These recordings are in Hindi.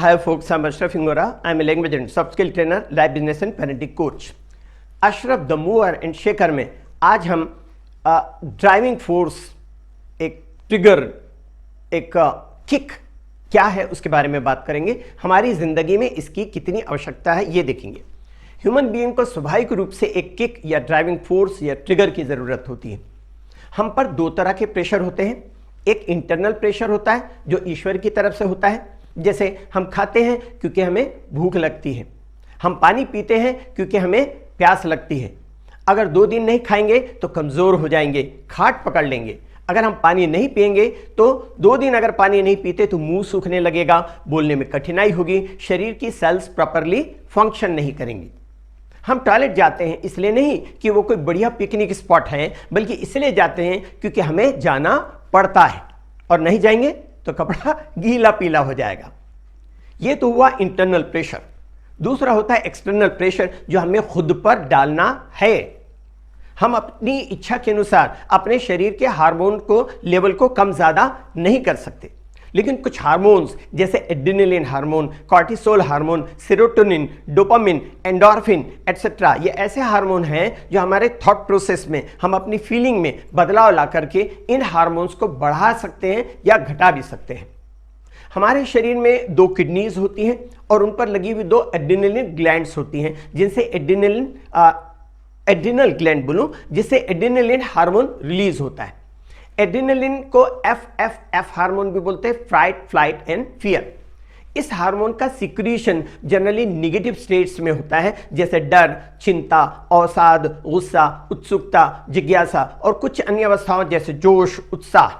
Hi folks, I'm Ashraf Ingora. I'm a language and soft skill trainer, life business and parenting coach. Ashraf the mover and shaker में आज हम ड्राइविंग फोर्स, एक ट्रिगर, एक किक क्या है उसके बारे में बात करेंगे। हमारी ज़िंदगी में इसकी कितनी आवश्यकता है ये देखेंगे। ह्यूमन बीइंग को स्वाभाविक रूप से एक किक या ड्राइविंग फोर्स या ट्रिगर की ज़रूरत होती है। हम पर दो तरह के प्रेशर होते हैं। एक इंटरनल प्रेशर होता है जो ईश्वर की तरफ से होता है, जैसे हम खाते हैं क्योंकि हमें भूख लगती है, हम पानी पीते हैं क्योंकि हमें प्यास लगती है। अगर 2 दिन नहीं खाएंगे तो कमज़ोर हो जाएंगे, खाट पकड़ लेंगे। अगर हम पानी नहीं पिएंगे तो 2 दिन अगर पानी नहीं पीते तो मुंह सूखने लगेगा, बोलने में कठिनाई होगी, शरीर की सेल्स प्रॉपरली फंक्शन नहीं करेंगी। हम टॉयलेट जाते हैं इसलिए नहीं कि वो कोई बढ़िया पिकनिक स्पॉट है, बल्कि इसलिए जाते हैं क्योंकि हमें जाना पड़ता है, और नहीं जाएंगे तो कपड़ा गीला पीला हो जाएगा। ये तो हुआ इंटरनल प्रेशर। दूसरा होता है एक्सटर्नल प्रेशर, जो हमें खुद पर डालना है। हम अपनी इच्छा के अनुसार अपने शरीर के हार्मोन को लेवल को कम ज़्यादा नहीं कर सकते, लेकिन कुछ हार्मोन्स जैसे adrenaline hormone, cortisol hormone, serotonin, dopamine, endorphin etcetera, ये ऐसे हार्मोन हैं जो हमारे थॉट प्रोसेस में, हम अपनी फीलिंग में बदलाव ला करके इन हार्मोन्स को बढ़ा सकते हैं या घटा भी सकते हैं। हमारे शरीर में 2 किडनीज होती हैं और उन पर लगी हुई 2 एड्रेनलिन ग्लैंड्स होती हैं, जिनसे एड्रेनल ग्लैंड बोलूं, जिससे एड्रेनलिन हार्मोन रिलीज होता है। एड्रेनलिन को एफ हार्मोन भी बोलते हैं, फाइट, फ्लाइट एंड फियर। इस हार्मोन का सिक्रीशन जनरली निगेटिव स्टेट्स में होता है, जैसे डर, चिंता, अवसाद, गुस्सा, उत्सुकता, जिज्ञासा और कुछ अन्य अवस्थाओं जैसे जोश, उत्साह,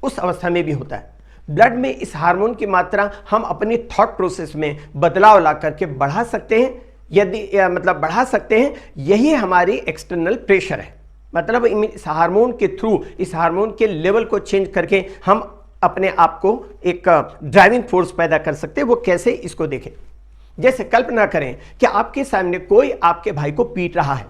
उस अवस्था में भी होता है। ब्लड में इस हार्मोन की मात्रा हम अपनी थॉट प्रोसेस में बदलाव ला करके बढ़ा सकते हैं, बढ़ा सकते हैं। यही हमारी एक्सटर्नल प्रेशर है। मतलब इस हार्मोन के थ्रू, इस हार्मोन के लेवल को चेंज करके हम अपने आप को एक ड्राइविंग फोर्स पैदा कर सकते हैं। वो कैसे, इसको देखें। जैसे कल्पना करें कि आपके सामने कोई आपके भाई को पीट रहा है,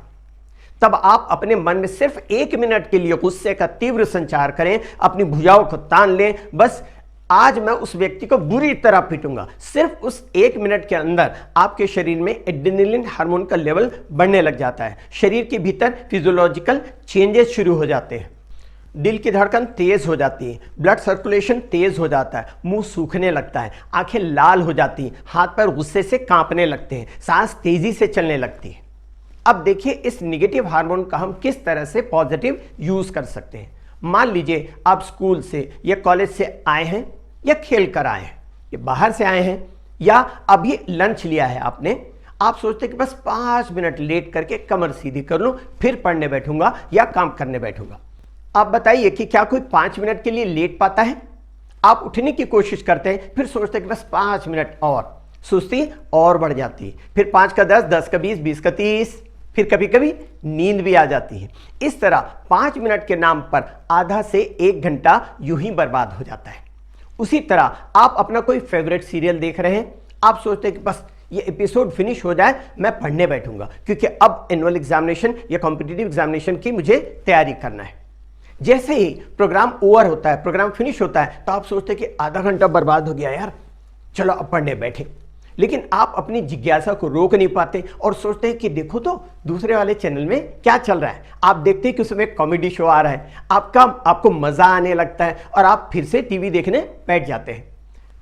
तब आप अपने मन में सिर्फ 1 मिनट के लिए गुस्से का तीव्र संचार करें, अपनी भुजाओं को तान लें, बस आज मैं उस व्यक्ति को बुरी तरह पीटूंगा। सिर्फ उस 1 मिनट के अंदर आपके शरीर में एड्रेनलिन हार्मोन का लेवल बढ़ने लग जाता है। शरीर के भीतर फिजियोलॉजिकल चेंजेस शुरू हो जाते हैं। दिल की धड़कन तेज हो जाती है, ब्लड सर्कुलेशन तेज हो जाता है, मुंह सूखने लगता है, आंखें लाल हो जाती हैं, हाथ पैर गुस्से से कांपने लगते हैं, सांस तेजी से चलने लगती है। अब देखिए इस निगेटिव हार्मोन का हम किस तरह से पॉजिटिव यूज कर सकते हैं। मान लीजिए आप स्कूल से या कॉलेज से आए हैं, या खेल कर आए हैं, या बाहर से आए हैं, या अभी लंच लिया है आपने। आप सोचते हैं कि बस 5 मिनट लेट करके कमर सीधी कर लूं, फिर पढ़ने बैठूंगा या काम करने बैठूंगा। आप बताइए कि क्या कोई 5 मिनट के लिए लेट पाता है? आप उठने की कोशिश करते हैं, फिर सोचते हैं कि बस 5 मिनट और, सुस्ती और बढ़ जाती है, फिर 5 का 10, 10 का 20, 20 का 30, फिर कभी कभी नींद भी आ जाती है। इस तरह 5 मिनट के नाम पर आधा से 1 घंटा यूं ही बर्बाद हो जाता है। उसी तरह आप अपना कोई फेवरेट सीरियल देख रहे हैं, आप सोचते हैं कि बस ये एपिसोड फिनिश हो जाए, मैं पढ़ने बैठूंगा, क्योंकि अब एनुअल एग्जामिनेशन या कॉम्पिटिटिव एग्जामिनेशन की मुझे तैयारी करना है। जैसे ही प्रोग्राम ओवर होता है, प्रोग्राम फिनिश होता है, तो आप सोचते हैं कि आधा घंटा बर्बाद हो गया यार, चलो अब पढ़ने बैठे। लेकिन आप अपनी जिज्ञासा को रोक नहीं पाते और सोचते हैं कि देखो तो दूसरे वाले चैनल में क्या चल रहा है। आप देखते हैं कि उसमें कॉमेडी शो आ रहा है, आपको मजा आने लगता है और आप फिर से टीवी देखने बैठ जाते हैं।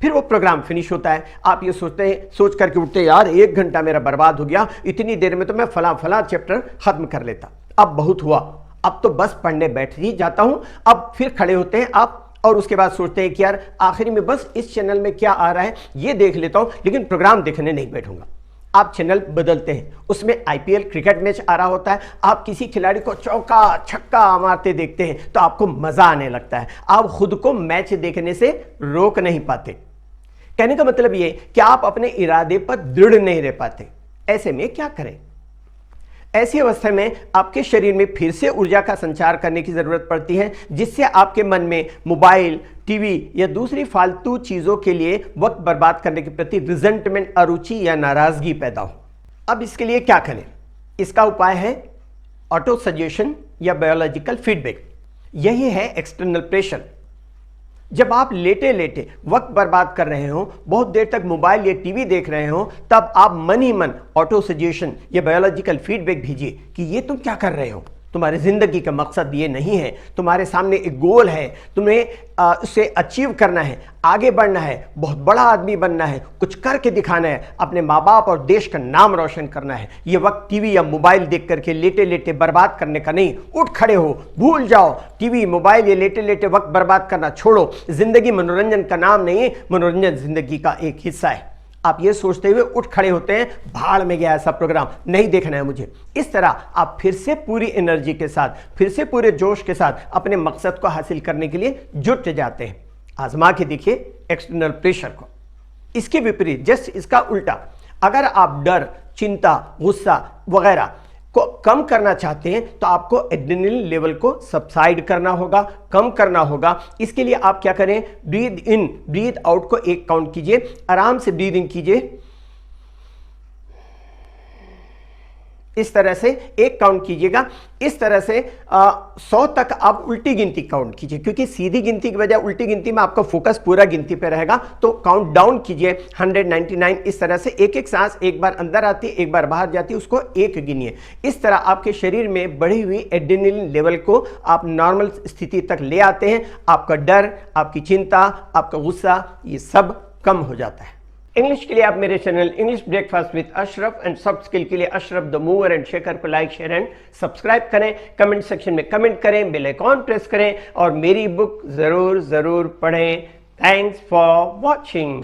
फिर वो प्रोग्राम फिनिश होता है, आप ये सोचते हैं, सोच करके उठते हैं, यार 1 घंटा मेरा बर्बाद हो गया, इतनी देर में तो मैं फला चैप्टर खत्म कर लेता, अब बहुत हुआ, अब तो बस पढ़ने बैठ ही जाता हूं। अब फिर खड़े होते हैं आप और उसके बाद सोचते हैं कि यार आखिरी में बस इस चैनल में क्या आ रहा है ये देख लेता हूं, लेकिन प्रोग्राम देखने नहीं बैठूंगा। आप चैनल बदलते हैं, उसमें आईपीएल क्रिकेट मैच आ रहा होता है, आप किसी खिलाड़ी को चौका छक्का मारते देखते हैं तो आपको मजा आने लगता है। आप खुद को मैच देखने से रोक नहीं पाते। कहने का मतलब ये कि आप अपने इरादे पर दृढ़ नहीं रह पाते। ऐसे में क्या करें? ऐसी अवस्था में आपके शरीर में फिर से ऊर्जा का संचार करने की जरूरत पड़ती है, जिससे आपके मन में मोबाइल, टीवी या दूसरी फालतू चीजों के लिए वक्त बर्बाद करने के प्रति रिजेंटमेंट, अरुचि या नाराजगी पैदा हो। अब इसके लिए क्या करें? इसका उपाय है ऑटो सजेशन या बायोलॉजिकल फीडबैक। यही है एक्सटर्नल प्रेशर। जब आप लेटे लेटे वक्त बर्बाद कर रहे हो, बहुत देर तक मोबाइल या टीवी देख रहे हो, तब आप मन ही मन ऑटो सजेशन या बायोलॉजिकल फीडबैक भेजिए कि ये तुम क्या कर रहे हो, तुम्हारी जिंदगी का मकसद ये नहीं है, तुम्हारे सामने एक गोल है, तुम्हें उसे अचीव करना है, आगे बढ़ना है, बहुत बड़ा आदमी बनना है, कुछ करके दिखाना है, अपने माँ बाप और देश का नाम रोशन करना है। ये वक्त टीवी या मोबाइल देख करके लेटे लेटे बर्बाद करने का नहीं। उठ खड़े हो, भूल जाओ टीवी मोबाइल या लेटे लेटे वक्त बर्बाद करना छोड़ो। जिंदगी मनोरंजन का नाम नहीं है, मनोरंजन जिंदगी का एक हिस्सा है। आप ये सोचते हुए उठ खड़े होते हैं, भाड़ में गया ऐसा प्रोग्राम नहीं देखना है मुझे। इस तरह आप फिर से पूरी एनर्जी के साथ, फिर से पूरे जोश के साथ अपने मकसद को हासिल करने के लिए जुट जाते हैं। आजमा के देखिए एक्सटर्नल प्रेशर को। इसके विपरीत, जस्ट इसका उल्टा, अगर आप डर, चिंता, गुस्सा वगैरह को कम करना चाहते हैं तो आपको एड्रेनलिन लेवल को सबसाइड करना होगा, कम करना होगा। इसके लिए आप क्या करें, ब्रीद इन ब्रीद आउट को 1 काउंट कीजिए, आराम से ब्रीद इन कीजिए, इस तरह से 1 काउंट कीजिएगा। इस तरह से 100 तक आप उल्टी गिनती काउंट कीजिए, क्योंकि सीधी गिनती की बजाय उल्टी गिनती में आपका फोकस पूरा गिनती पे रहेगा। तो काउंट डाउन कीजिए 199। इस तरह से एक एक सांस एक बार अंदर आती है, एक बार बाहर जाती है, उसको 1 गिनिए। इस तरह आपके शरीर में बढ़ी हुई एड्रेनलिन लेवल को आप नॉर्मल स्थिति तक ले आते हैं। आपका डर, आपकी चिंता, आपका गुस्सा, ये सब कम हो जाता है। इंग्लिश के लिए आप मेरे channel English breakfast with Ashraf and soft skill के लिए Ashraf the mover and shaker को लाइक, शेयर एंड सब्सक्राइब करें। कमेंट सेक्शन में कमेंट करें, बेल आइकॉन प्रेस करें और मेरी बुक जरूर पढ़ें। Thanks for watching.